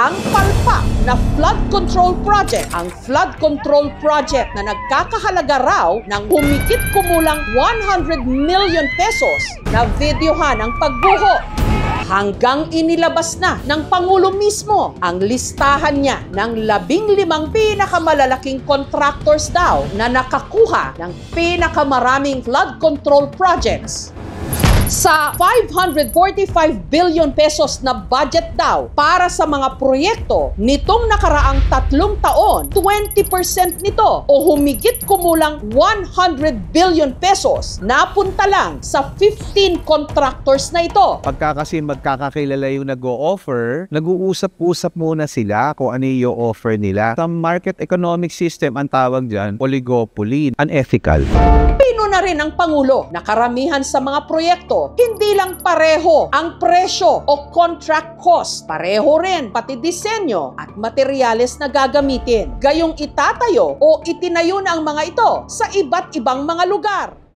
ang palpak na flood control project. Ang flood control project na nagkakahalaga raw ng humigit kumulang 100 million pesos na videohan ang pagbuho. Hanggang inilabas na ng Pangulo mismo ang listahan niya ng 15 pinakamalalaking contractors daw na nakakuha ng pinakamaraming flood control projects. Sa 545 billion pesos na budget daw para sa mga proyekto nitong nakaraang 3 taon, 20% nito o humigit kumulang 100 billion pesos napunta lang sa 15 contractors na ito. Pagka kasi magkakakilala yung nag-o-offer, nag-uusap-usap muna sila kung ano yung offer nila. Sa market economic system, ang tawag dyan, oligopoly, unethical. Pino na rin ang Pangulo na karamihan sa mga proyekto, hindi lang pareho ang presyo o contract cost. Pareho rin pati disenyo at materyales na gagamitin. Gayong itatayo o itinayo na ang mga ito sa iba't ibang mga lugar.